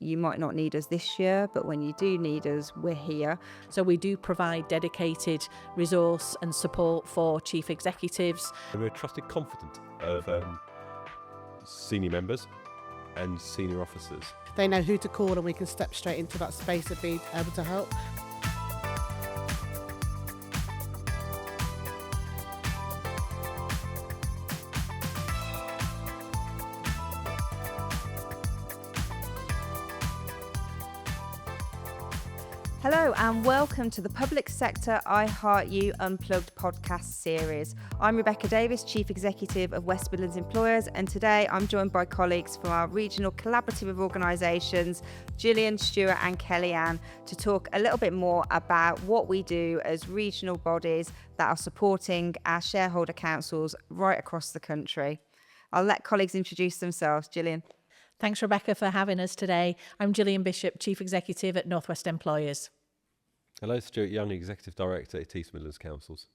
you might not need us this year, but when you do need us, we're here. So we do provide dedicated resource and support for chief executives. We're a trusted confidant of senior members and senior officers. They know who to call and we can step straight into that space of being able to help. Hello and welcome to the Public Sector I You Unplugged podcast series. I'm Rebecca Davis, Chief Executive of West Midlands Employers, and today I'm joined by colleagues from our regional collaborative of organisations, Gillian, Stuart and Gillian, to talk a little bit more about what we do as regional bodies that are supporting our shareholder councils right across the country. I'll let colleagues introduce themselves. Gillian. Thanks, Rebecca, for having us today. I'm Gillian Bishop, Chief Executive at North West Employers. Hello, Stuart Young, Executive Director at East Midlands Councils.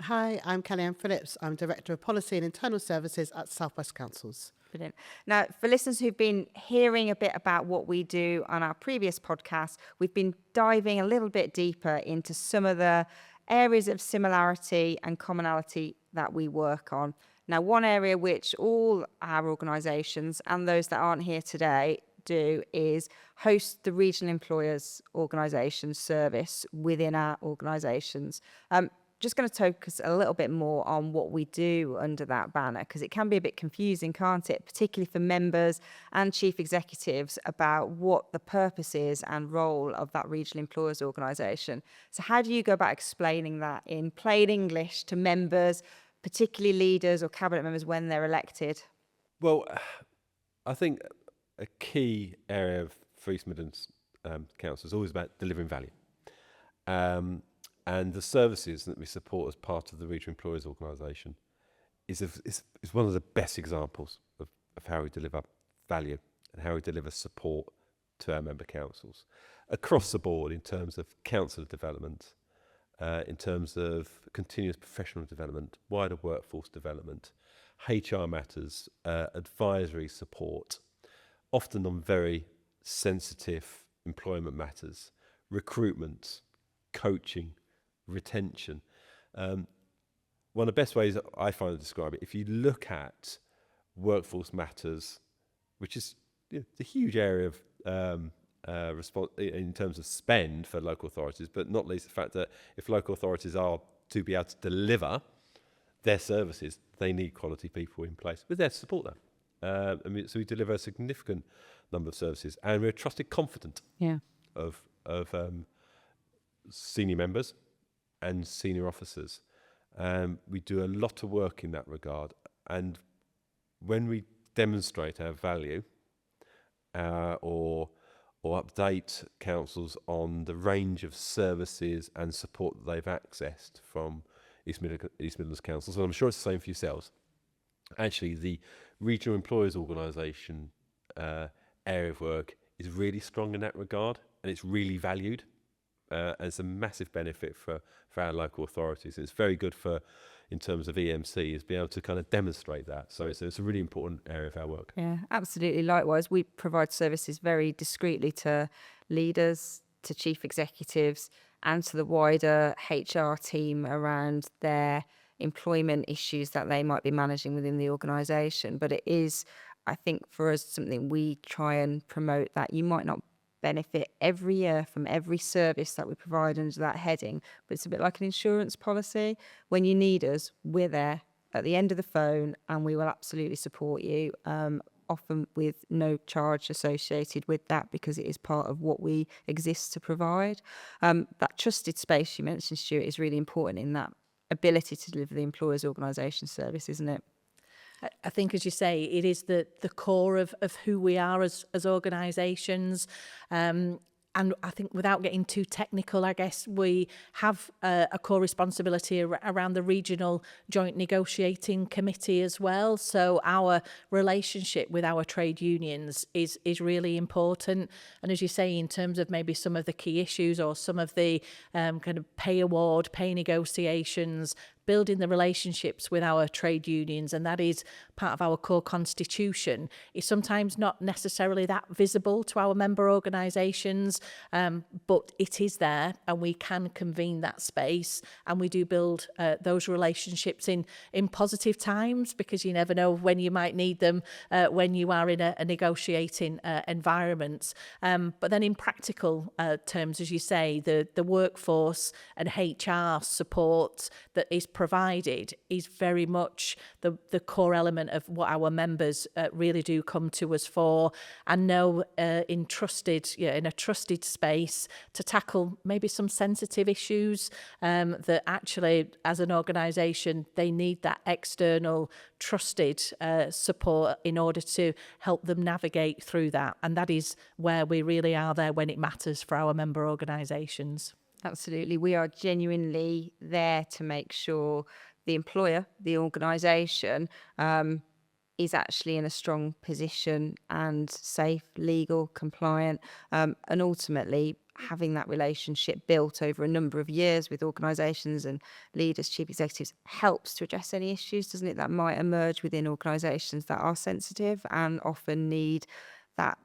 Hi, I'm Phillips. I'm Director of Policy and Internal Services at South West Councils. Brilliant. Now, for listeners who've been hearing a bit about what we do on our previous podcast, we've been diving a little bit deeper into some of the areas of similarity and commonality that we work on. Now, one area which all our organisations and those that aren't here today do is host the Regional Employers Organisation service within our organisations. Just going to focus a little bit more on what we do under that banner, because it can be a bit confusing, can't it? Particularly for members and chief executives about what the purpose is and role of that Regional Employers Organisation. So how do you go about explaining that in plain English to members, particularly leaders or cabinet members when they're elected? Well, I think a key area for East Midlands Council is always about delivering value. And the services that we support as part of the Regional Employers Organisation is one of the best examples of how we deliver value and how we deliver support to our member councils across the board in terms of council development, in terms of continuous professional development, wider workforce development, HR matters, advisory support, often on very sensitive employment matters, recruitment, coaching, retention. One of the best ways I find to describe it, if you look at workforce matters, which is a huge area of in terms of spend for local authorities, but not least the fact that if local authorities are to be able to deliver their services, they need quality people in place. We're there to support that. So we deliver a significant number of services, and we're a trusted confidant of senior members and senior officers. We do a lot of work in that regard, and when we demonstrate our value or update councils on the range of services and support that they've accessed from East Midlands Councils, and I'm sure it's the same for yourselves. Actually, the Regional Employers Organisation area of work is really strong in that regard, and it's really valued. And it's a massive benefit for our local authorities. It's very good in terms of EMC, is be able to kind of demonstrate that. So it's a really important area of our work. Yeah, absolutely. Likewise, we provide services very discreetly to leaders, to chief executives, and to the wider HR team around their employment issues that they might be managing within the organisation. But it is, I think, for us, something we try and promote, that you might not benefit every year from every service that we provide under that heading, but it's a bit like an insurance policy. When you need us, we're there at the end of the phone, and we will absolutely support you, often with no charge associated with that, because it is part of what we exist to provide. That trusted space you mentioned, Stuart, is really important in that ability to deliver the employers' organisation service, isn't it? I think, as you say, it is the core of who we are as organisations. And I think, without getting too technical, I guess we have a core responsibility around the Regional Joint Negotiating Committee as well. So our relationship with our trade unions is really important. And as you say, in terms of maybe some of the key issues or some of the kind of pay award, pay negotiations, building the relationships with our trade unions, and that is part of our core constitution, is sometimes not necessarily that visible to our member organisations, but it is there, and we can convene that space, and we do build those relationships in positive times, because you never know when you might need them when you are in a negotiating environment. But then in practical terms, as you say, the workforce and HR support that is provided is very much the core element of what our members really do come to us for, and know in a trusted space to tackle maybe some sensitive issues that actually, as an organisation, they need that external trusted support in order to help them navigate through that. And that is where we really are there when it matters for our member organisations. Absolutely. We are genuinely there to make sure the employer, the organisation, is actually in a strong position and safe, legal, compliant, and ultimately having that relationship built over a number of years with organisations and leaders, chief executives, helps to address any issues, doesn't it, that might emerge within organisations that are sensitive and often need that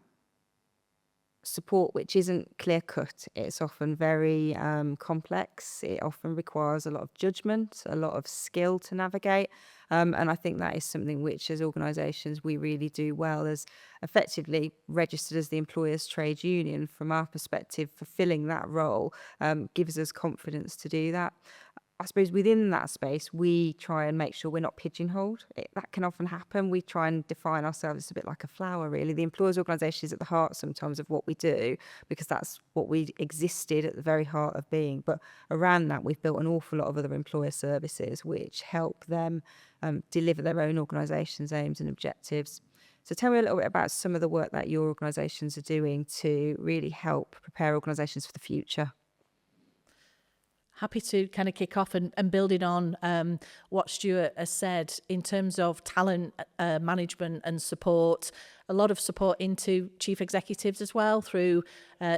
support, which isn't clear cut. It's often very complex. It often requires a lot of judgment, a lot of skill to navigate. And I think that is something which, as organisations, we really do well, as effectively registered as the employer's trade union. From our perspective, fulfilling that role gives us confidence to do that. I suppose within that space, we try and make sure we're not pigeonholed. That can often happen. We try and define ourselves as a bit like a flower, really. The employers' organisation is at the heart sometimes of what we do, because that's what we existed at the very heart of being. But around that, we've built an awful lot of other employer services which help them deliver their own organisation's aims and objectives. So tell me a little bit about some of the work that your organisations are doing to really help prepare organisations for the future. Happy to kind of kick off and building on what Stuart has said in terms of talent management and support. A lot of support into chief executives as well through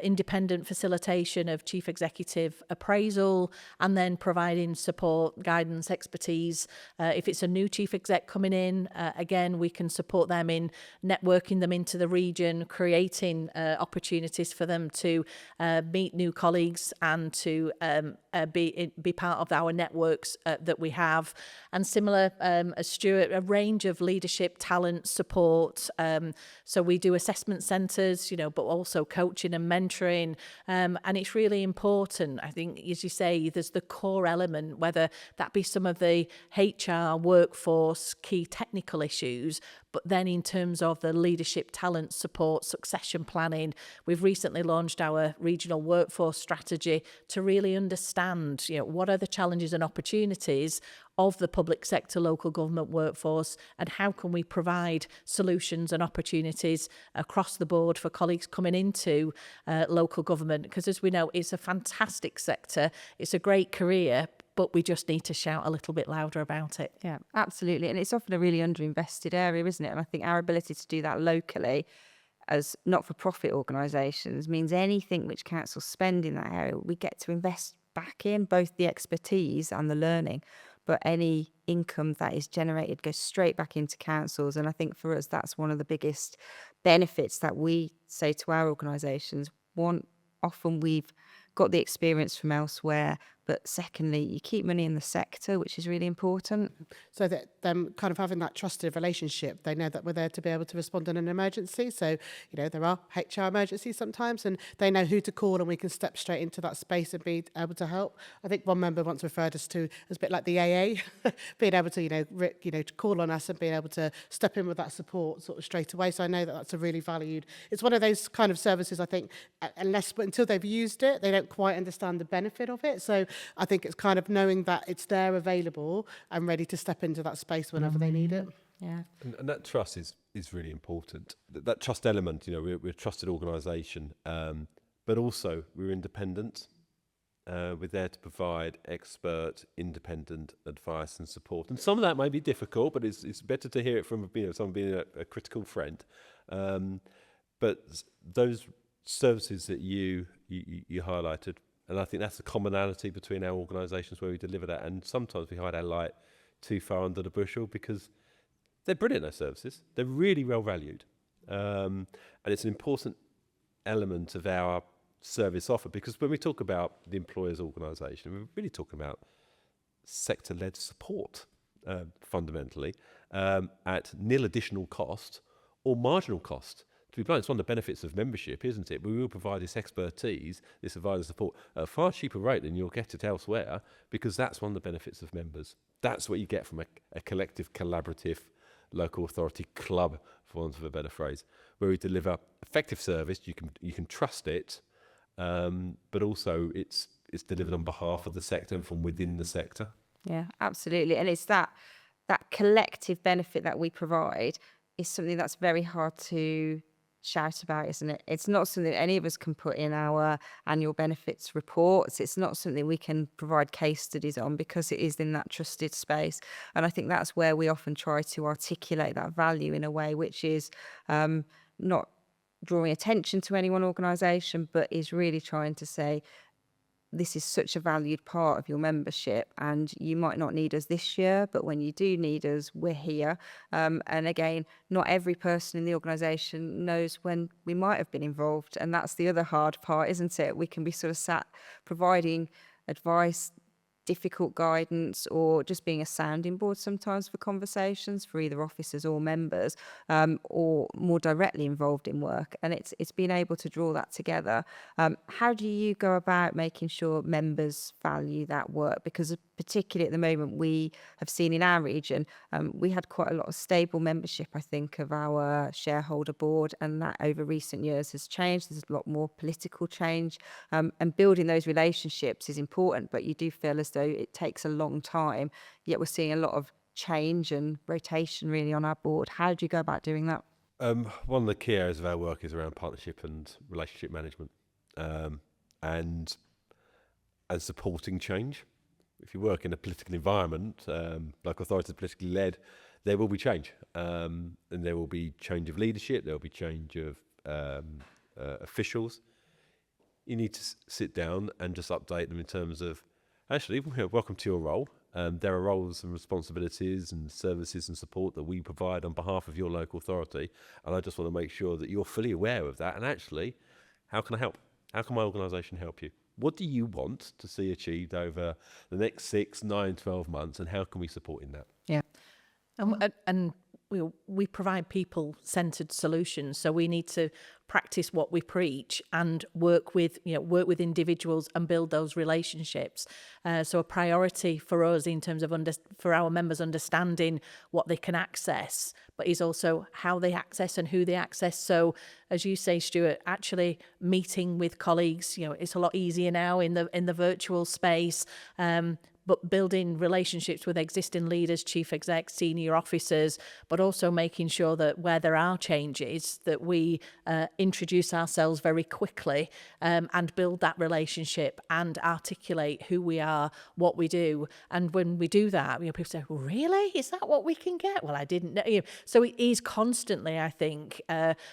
independent facilitation of chief executive appraisal, and then providing support, guidance, expertise. If it's a new chief exec coming in, again, we can support them in networking them into the region, creating opportunities for them to meet new colleagues and to be part of our networks that we have. And similar, as Stuart, a range of leadership, talent, support. So we do assessment centres, but also coaching and mentoring. And it's really important, I think, as you say, there's the core element, whether that be some of the HR, workforce, key technical issues, but then in terms of the leadership, talent, support, succession planning, we've recently launched our regional workforce strategy to really understand, what are the challenges and opportunities of the public sector, local government workforce, and how can we provide solutions and opportunities across the board for colleagues coming into local government. Because as we know, it's a fantastic sector, it's a great career, but we just need to shout a little bit louder about it. Yeah, absolutely. And it's often a really underinvested area, isn't it? And I think our ability to do that locally as not-for-profit organisations means anything which councils spend in that area, we get to invest back in, both the expertise and the learning. But any income that is generated goes straight back into councils. And I think for us, that's one of the biggest benefits that we say to our organisations. One, often we've got the experience from elsewhere, but secondly, you keep money in the sector, which is really important. So that them kind of having that trusted relationship, they know that we're there to be able to respond in an emergency. So, there are HR emergencies sometimes, and they know who to call, and we can step straight into that space and be able to help. I think one member once referred us to as a bit like the AA, being able to, to call on us and being able to step in with that support sort of straight away. So I know that that's a really valued. It's one of those kind of services, I think, until they've used it, they don't quite understand the benefit of it. So I think it's kind of knowing that it's there, available, and ready to step into that space whenever they need it. Yeah. And that trust is really important. That trust element, we're a trusted organisation, but also we're independent. We're there to provide expert, independent advice and support. And some of that may be difficult, but it's better to hear it from someone being a critical friend. But those services that you highlighted, And I think that's the commonality between our organisations where we deliver that. And sometimes we hide our light too far under the bushel because they're brilliant, those services. They're really well valued. And it's an important element of our service offer, because when we talk about the employer's organisation, we're really talking about sector-led support, fundamentally, at nil additional cost or marginal cost. To be blunt, it's one of the benefits of membership, isn't it? We will provide this expertise, this advisor support at a far cheaper rate than you'll get it elsewhere, because that's one of the benefits of members. That's what you get from a collective, collaborative local authority club, for want of a better phrase, where we deliver effective service. You can trust it, but also it's delivered on behalf of the sector and from within the sector. Yeah, absolutely. And it's that collective benefit that we provide is something that's very hard to shout about, isn't it? It's not something any of us can put in our annual benefits reports. It's not something we can provide case studies on, because it is in that trusted space. And I think that's where we often try to articulate that value in a way which is not drawing attention to any one organisation, but is really trying to say, this is such a valued part of your membership, and you might not need us this year, but when you do need us, we're here. And again, not every person in the organisation knows when we might have been involved, and that's the other hard part, isn't it? We can be sort of sat providing advice, difficult guidance, or just being a sounding board sometimes for conversations for either officers or members, or more directly involved in work. And it's being able to draw that together. How do you go about making sure members value that work? Because particularly at the moment, we have seen in our region, we had quite a lot of stable membership, I think, of our shareholder board, and that over recent years has changed. There's a lot more political change, and building those relationships is important, but you do feel as though it takes a long time, yet we're seeing a lot of change and rotation really on our board. How do you go about doing that? One of the key areas of our work is around partnership and relationship management, and supporting change. If you work in a political environment, local authorities are politically led, there will be change, and there will be change of leadership, there will be change of officials. You need to sit down and just update them in terms of, actually, welcome to your role. There are roles and responsibilities and services and support that we provide on behalf of your local authority, and I just want to make sure that you're fully aware of that. And actually, how can I help? How can my organisation help you? What do you want to see achieved over the next 6, 9, 12 months, and how can we support in that? Yeah. And we provide people-centered solutions, so we need to practice what we preach and work with individuals and build those relationships. So a priority for us in terms of for our members understanding what they can access, but is also how they access and who they access. So as you say, Stuart, actually meeting with colleagues, it's a lot easier now in the virtual space. But building relationships with existing leaders, chief execs, senior officers, but also making sure that where there are changes, that we introduce ourselves very quickly, and build that relationship and articulate who we are, what we do. And when we do that, people say, well, really? Is that what we can get? Well, I didn't know. So it is constantly, I think,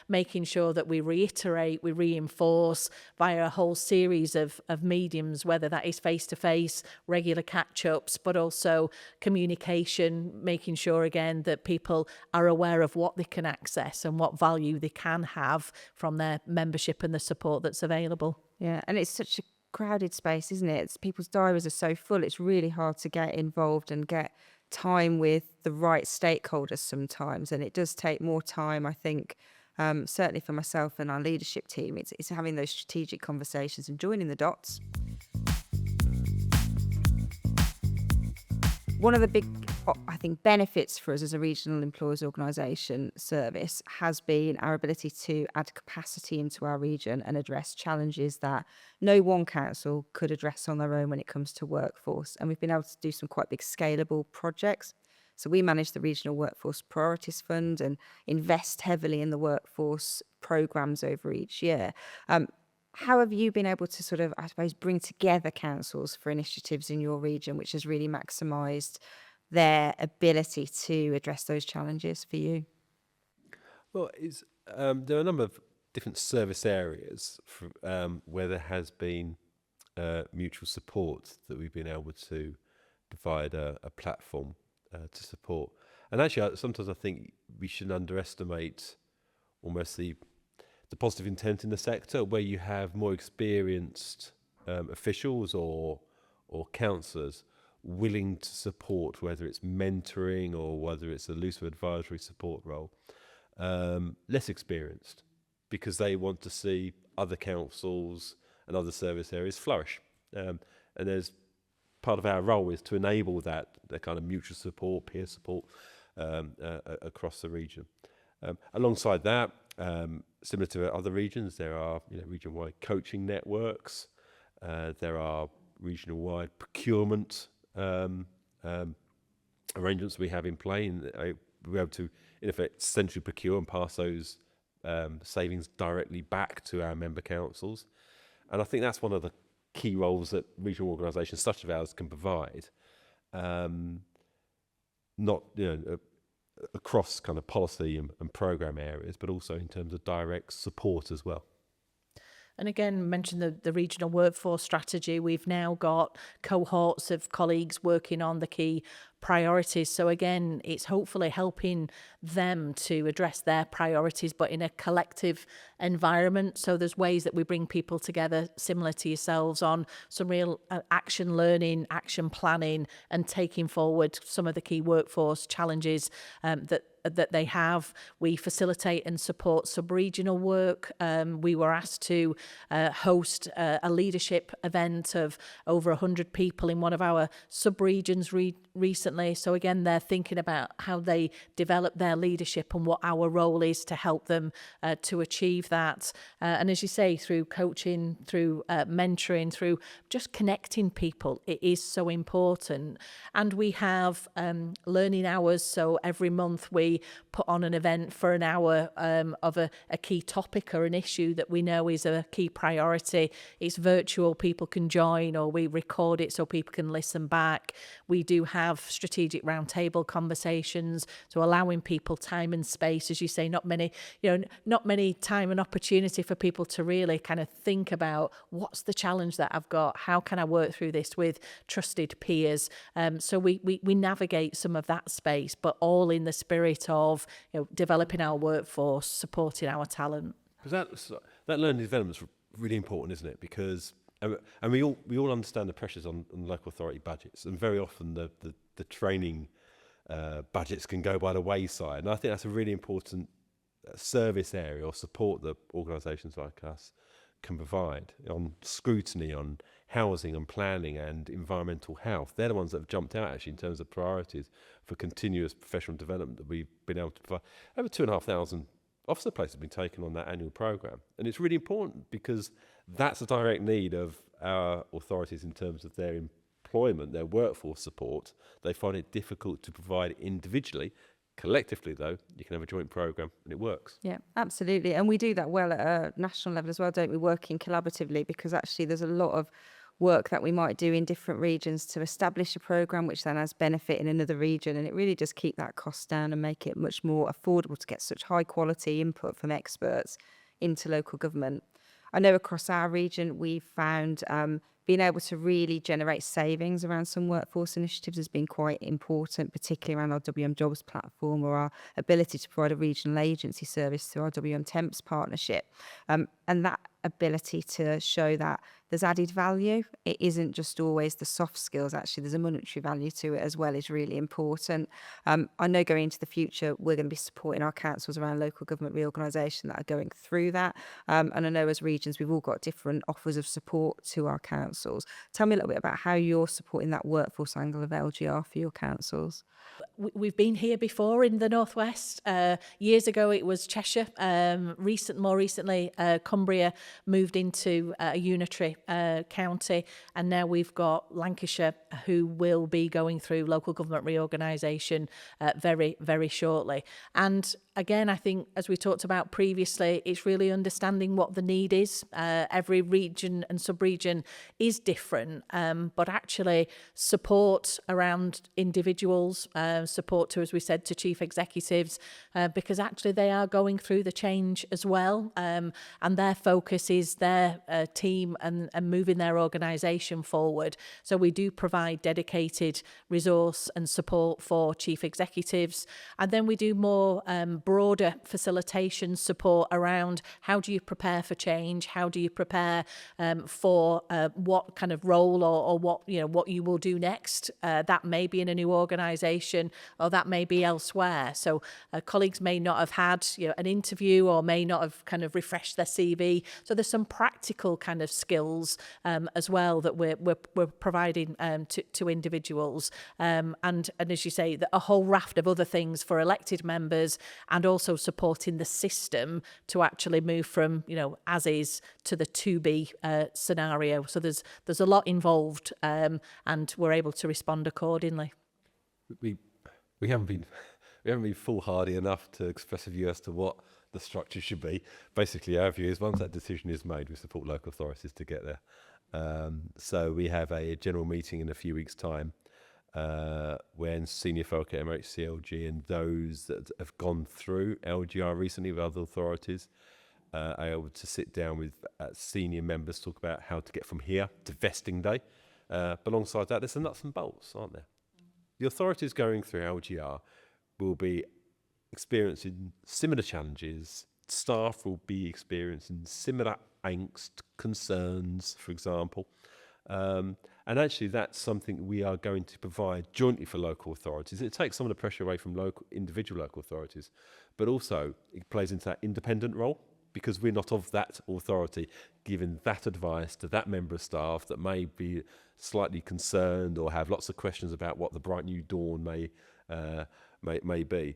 making sure that we reiterate, we reinforce via a whole series of mediums, whether that is face-to-face, regular catch-ups, but also communication, making sure again that people are aware of what they can access and what value they can have from their membership and the support that's available. Yeah, and it's such a crowded space, isn't it? People's diaries are so full, it's really hard to get involved and get time with the right stakeholders sometimes, and it does take more time, I think. Certainly for myself and our leadership team, it's having those strategic conversations and joining the dots. One of the big, I think, benefits for us as a regional employers organisation service has been our ability to add capacity into our region and address challenges that no one council could address on their own when it comes to workforce. And we've been able to do some quite big scalable projects. So we manage the Regional Workforce Priorities Fund and invest heavily in the workforce programmes over each year. How have you been able to sort of, I suppose, bring together councils for initiatives in your region, which has really maximised their ability to address those challenges for you? Well, there are a number of different service areas where there has been mutual support that we've been able to provide a platform to support. And actually, sometimes I think we shouldn't underestimate almost the positive intent in the sector, where you have more experienced officials or counsellors willing to support, whether it's mentoring or whether it's a loose advisory support role, less experienced, because they want to see other councils and other service areas flourish. And there's part of our role is to enable that kind of mutual support, peer support across the region. Alongside that, similar to other regions, there are region-wide coaching networks. There are regional-wide procurement arrangements we have in play. We're able to, in effect, centrally procure and pass those savings directly back to our member councils. And I think that's one of the key roles that regional organisations such as ours can provide, not across kind of policy and programme areas, but also in terms of direct support as well. And again, mention the regional workforce strategy. We've now got cohorts of colleagues working on the key priorities. So again, it's hopefully helping them to address their priorities, but in a collective environment. So there's ways that we bring people together, similar to yourselves, on some real action learning, action planning, and taking forward some of the key workforce challenges that they have. We facilitate and support sub-regional work. We were asked to host a leadership event of over 100 people in one of our sub-regions recently. So again, they're thinking about how they develop their leadership and what our role is to help them to achieve that. And as you say, through coaching, through mentoring, through just connecting people, it is so important. And we have learning hours. So every month we put on an event for an hour of a key topic or an issue that we know is a key priority. It's virtual, people can join, or we record it so people can listen back. We do have strategic roundtable conversations, so allowing people time and space, as you say, not many time and opportunity for people to really kind of think about what's the challenge that I've got, how can I work through this with trusted peers. So we navigate some of that space, but all in the spirit of developing our workforce, supporting our talent. Because that learning development is really important, isn't it? Because and we all understand the pressures on local authority budgets, and very often the training budgets can go by the wayside. And I think that's a really important service area or support that organisations like us can provide on scrutiny, on housing and planning and environmental health. They're the ones that have jumped out actually in terms of priorities for continuous professional development that we've been able to provide. Over 2,500 officer places have been taken on that annual programme. And it's really important because that's a direct need of our authorities in terms of their employment, their workforce support. They find it difficult to provide individually. Collectively, though, you can have a joint programme and it works. Yeah, absolutely. And we do that well at a national level as well, don't we? Working collaboratively, because actually there's a lot of work that we might do in different regions to establish a programme which then has benefit in another region, and it really does keep that cost down and make it much more affordable to get such high quality input from experts into local government. I know across our region we've found being able to really generate savings around some workforce initiatives has been quite important, particularly around our WM Jobs platform or our ability to provide a regional agency service through our WM Temps partnership. And that ability to show that there's added value. It isn't just always the soft skills, actually there's a monetary value to it as well, is really important. I know going into the future we're going to be supporting our councils around local government reorganisation that are going through that, and I know as regions we've all got different offers of support to our councils. Tell me a little bit about how you're supporting that workforce angle of LGR for your councils. We've been here before in the Northwest. Years ago it was Cheshire. More recently Cumbria moved into a unitary county, and now we've got Lancashire, who will be going through local government reorganisation very, very shortly. And again, I think, as we talked about previously, it's really understanding what the need is. Every region and sub-region is different, but actually support around individuals, support to, as we said, to chief executives, because actually they are going through the change as well, and their focus is their team and moving their organisation forward. So we do provide dedicated resource and support for chief executives, and then we do more broader facilitation support around how do you prepare for change, how do you prepare for what kind of role or what you will do next. That may be in a new organisation or that may be elsewhere. So colleagues may not have had an interview or may not have kind of refreshed their CV. So there's some practical kind of skills as well that we're providing to individuals, and as you say, a whole raft of other things for elected members, and also supporting the system to actually move from as is to the to be scenario. So there's a lot involved, and we're able to respond accordingly. We haven't been foolhardy enough to express a view as to what the structure should be. Basically, our view is once that decision is made, we support local authorities to get there. So we have a general meeting in a few weeks' time when senior folk at MHCLG and those that have gone through LGR recently with other authorities are able to sit down with senior members, talk about how to get from here to vesting day. But alongside that, there's some nuts and bolts, aren't there? The authorities going through LGR will be experiencing similar challenges. Staff will be experiencing similar angst, concerns, for example. And actually, that's something we are going to provide jointly for local authorities. It takes some of the pressure away from individual local authorities, but also it plays into that independent role, because we're not of that authority giving that advice to that member of staff that may be slightly concerned or have lots of questions about what the bright new dawn may be.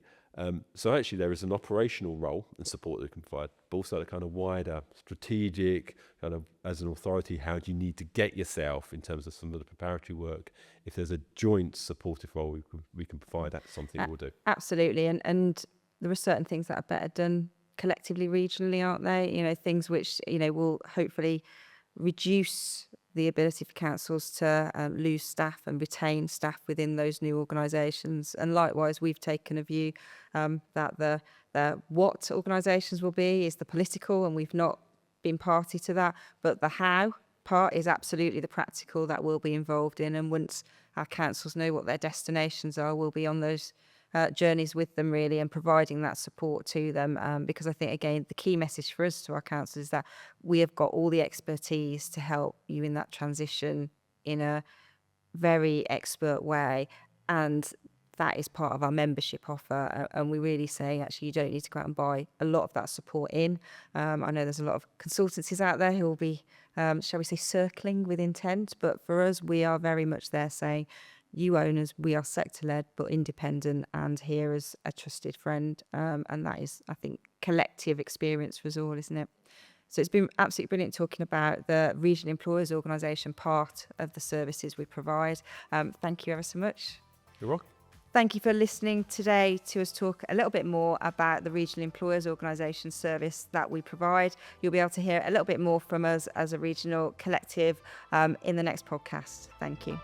So actually there is an operational role and support that we can provide, but also a kind of wider strategic kind of, as an authority, how do you need to get yourself in terms of some of the preparatory work? If there's a joint supportive role we can provide, that's something we'll do. Absolutely, and there are certain things that are better done collectively regionally, aren't they? Things which will hopefully reduce the ability for councils to lose staff and retain staff within those new organisations. And likewise, we've taken a view that the what organisations will be is the political, and we've not been party to that, but the how part is absolutely the practical that we'll be involved in. And once our councils know what their destinations are, we'll be on those journeys with them, really, and providing that support to them, because I think, again, the key message for us to our council is that we have got all the expertise to help you in that transition in a very expert way, and that is part of our membership offer, and we're really saying actually you don't need to go out and buy a lot of that support in. I know there's a lot of consultancies out there who will be shall we say circling with intent, but for us we are very much there saying, you owners, we are sector-led but independent and here as a trusted friend, and that is, I think, collective experience for us all, isn't it? So it's been absolutely brilliant talking about the Regional Employers Organisation part of the services we provide. Thank you ever so much. You're welcome. Thank you for listening today to us talk a little bit more about the Regional Employers Organisation service that we provide. You'll be able to hear a little bit more from us as a regional collective in the next podcast. Thank you.